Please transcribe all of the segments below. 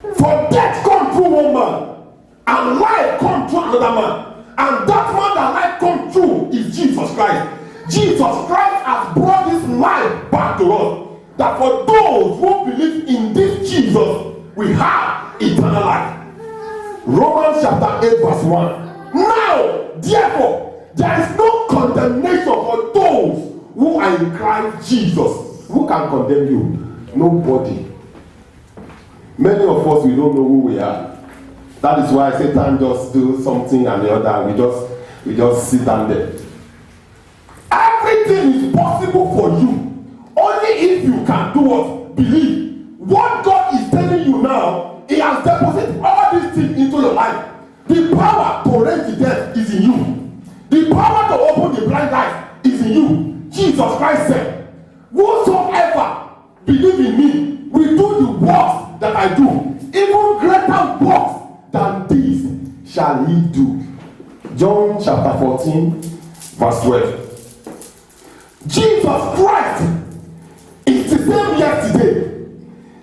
For death come through one man, and life come through another man. And that man that life come through is Jesus Christ. Jesus Christ has brought this life back to us. That for those who believe in this Jesus, we have eternal life. Romans chapter 8 verse 1. Now, therefore, there is no condemnation for those who are in Christ Jesus. Who can condemn you? Nobody. Many of us, we don't know who we are. That is why Satan just do something and the other. We just sit down there. Everything is possible for you. Only if you can do what? Believe. What God is telling you now, He has deposited all these things into your life. The power to raise the dead is in you. The power to open the blind eyes is in you. Jesus Christ said, whosoever believe in me will do the works that I do. Even greater works than this shall he do. John chapter 14 verse 12. Jesus Christ is the same yesterday,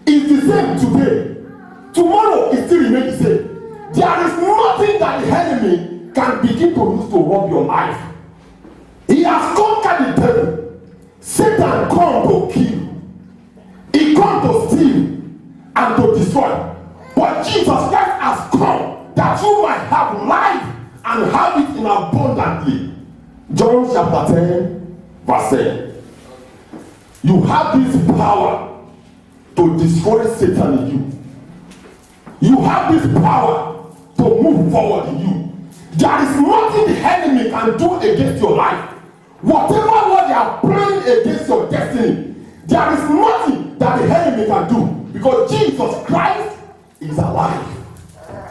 is the same today, tomorrow it still remains the same. There is nothing that the enemy can begin to use to rob your life. He has conquered the devil. Satan come to kill, he come to steal and to destroy. But Jesus Christ has come that you might have life and have it in abundantly. John chapter 10 verse 10. You have this power to destroy Satan in you. You have this power to move forward in you. There is nothing the enemy can do against your life. Whatever what they are playing against your destiny, there is nothing that the enemy can do, because Jesus Christ is alive.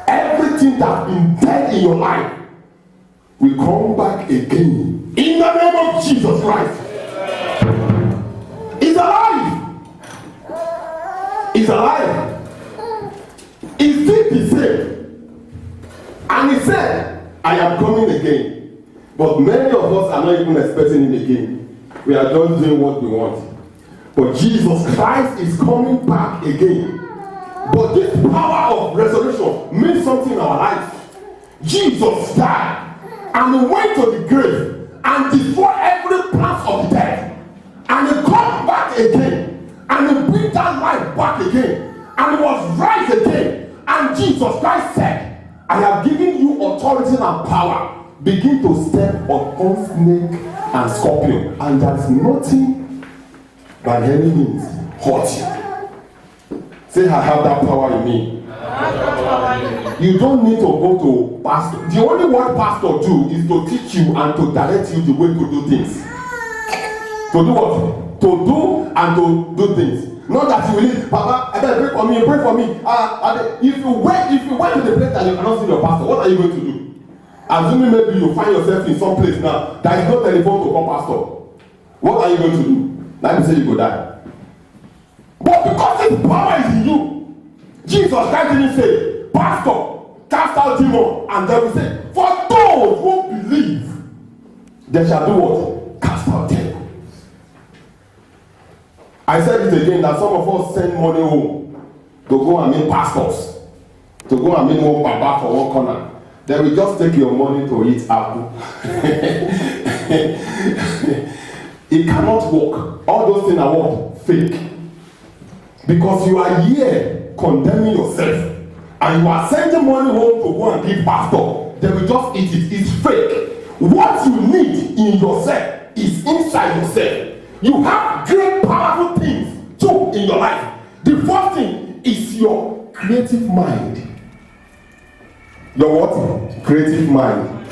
Everything that has been dead in your life will come back again in the name of Jesus Christ. He's alive. He's alive. He's still the same. And he said, I am coming again. But many of us are not even expecting him again. We are just doing what we want. But Jesus Christ is coming back again. But this power of resurrection means something in our lives. Jesus died and he went to the grave and destroyed every plant of the dead. And he come back again and he bring that life back again. And he was raised again. And Jesus Christ said, I have given you authority and power. Begin to step upon snake and scorpion, and there is nothing by any means hurt you. Say, I have that power in me. You don't need to go to pastor. The only what pastor do is to teach you and to direct you the way to do things. To do what? To do and to do things. Not that you will need, Papa, I better pray for me, pray for me. If you went to the place that you cannot see your pastor, what are you going to do? Assuming maybe you find yourself in some place now, there is no telephone to call pastor. What are you going to do? Let me say you go die. But because his power is in you, Jesus Christ didn't say, Pastor, cast out demons, and then we say, for those who believe, they shall do what? Cast out demons. I said it again that some of us send money home to go and meet pastors, to go and meet one baba for one corner. They will just take your money to eat apple. It cannot work. All those things are what? Fake. Because you are here condemning yourself. And you are sending money home to go and give pastor. They will just eat it. It's fake. What you need in yourself is inside yourself. You have great powerful things too in your life. The first thing is your creative mind. Your what? Creative mind.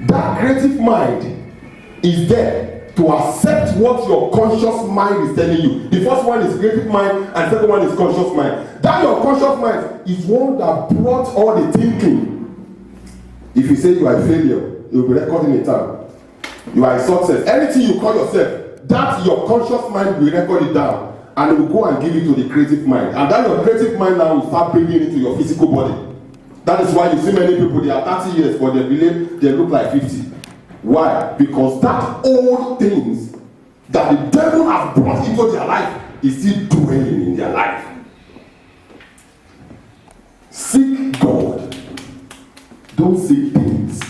That creative mind is there to accept what your conscious mind is telling you. The first one is creative mind and the second one is conscious mind. That your conscious mind is one that brought all the thinking. If you say you are a failure, you will be recording it down. You are a success. Anything you call yourself, that your conscious mind will record it down and it will go and give it to the creative mind. And then your creative mind now will start bringing it into your physical body. That is why you see many people, they are 30 years, but they believe they look like 50. Why? Because that old things that the devil has brought into their life is still dwelling in their life. don't seek things.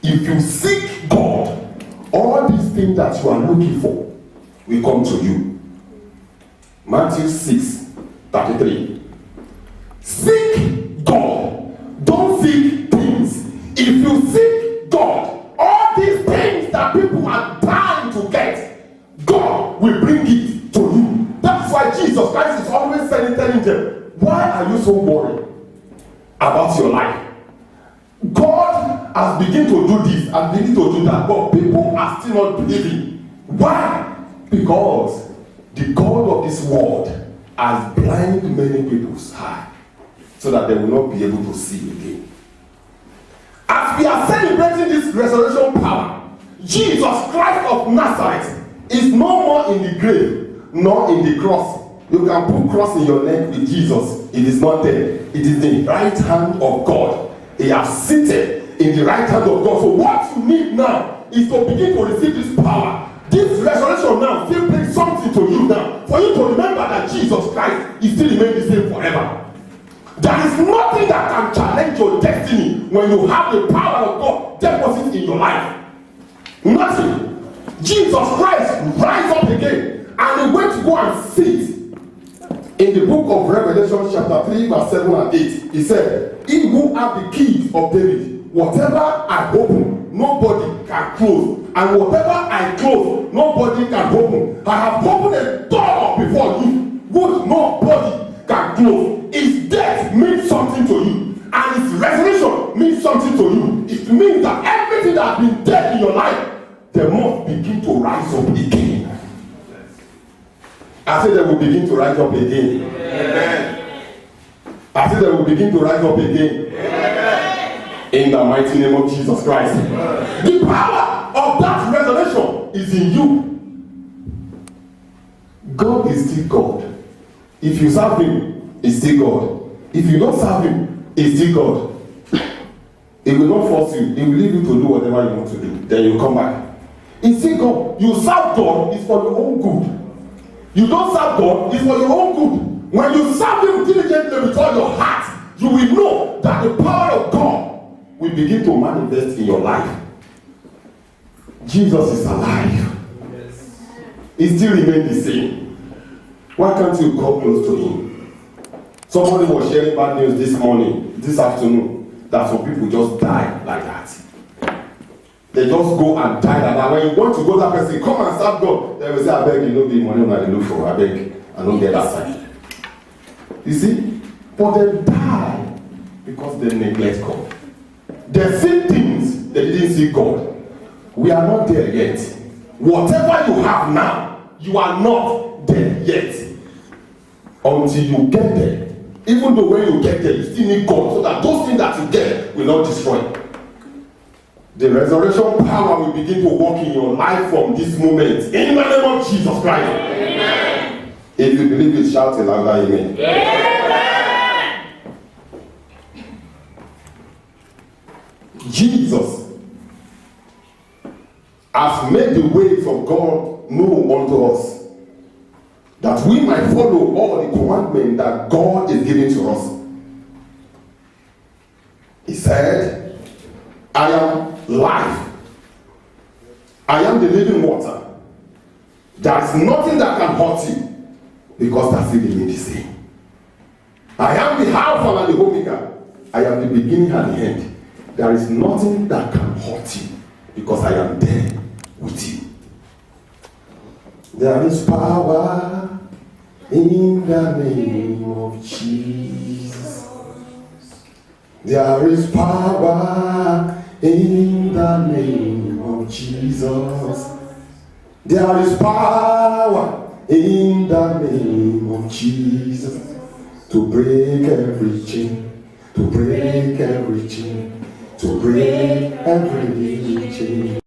If you seek God, all these things that you are looking for will come to you. Matthew 6:33. Seek God, don't seek things. If you seek God, all these things that people are dying to get, God will bring it to you. That's why Jesus Christ is always telling them, why are you so worried about your life? God has begun to do this and begin to do that, but people are still not believing. Why? Because the God of this world has blinded many people's eyes so that they will not be able to see again. As we are celebrating this resurrection power, Jesus Christ of Nazareth is no more in the grave nor in the cross. You can put cross in your neck with Jesus. It is not there. It is in the right hand of God. He has seated in the right hand of God. So what you need now is to begin to receive this power. This resurrection now still brings something to you now. For you to remember that Jesus Christ is still remain the same forever. There is nothing that can challenge your destiny when you have the power of God deposited in your life. Nothing. Jesus Christ rise up again and he went to go and sit in the book of Revelation chapter 3 verse 7 and 8. He said, he who have the keys of David, whatever I open, nobody can close. And whatever I close, nobody can open. I have opened a door before you, which nobody can close. His death means something to you, and his resurrection means something to you. It means that everything that has been dead in your life, they must begin to rise up again. I said they will begin to rise up again. Amen. I said they will begin to rise up again. Amen. In the mighty name of Jesus Christ. Amen. The power of that resurrection is in you. God is still God. If you serve him, he's still God. If you don't serve him, he's still God. He will not force you. He will leave you to do whatever you want to do. Then you come back. He's still God. You serve God, it's for your own good. You don't serve God, it's for your own good. When you serve him diligently with all your heart, you will know that the power of God will begin to manifest in your life. Jesus is alive. Yes. He still remains the same. Why can't you come close to him? Somebody was sharing bad news this afternoon, that some people just die like that. They just go and die like that. When you want to go that person, come and serve God, they will say, I beg you, don't be money when I look for, I beg, I don't get that side. You see? But they die because they neglect God. They see things, they didn't see God. We are not there yet. Whatever you have now, you are not there yet. Until you get there. Even though when you get there, you still need God, so that those things that you get will not destroy. The resurrection power will begin to work in your life from this moment. In the name of Jesus Christ. Amen. If you believe it, shout a louder amen. Amen. Jesus has made the ways of God known unto us, that we might follow all the commandments that God is giving to us. He said, I am life. I am the living water. There is nothing that can hurt you, because that's still the same. I am the Alpha and the Omega. I am the beginning and the end. There is nothing that can hurt you, because I am there with you. There is power in the name of Jesus. There is power in the name of Jesus. There is power in the name of Jesus to break every chain, to break every chain, to break every chain.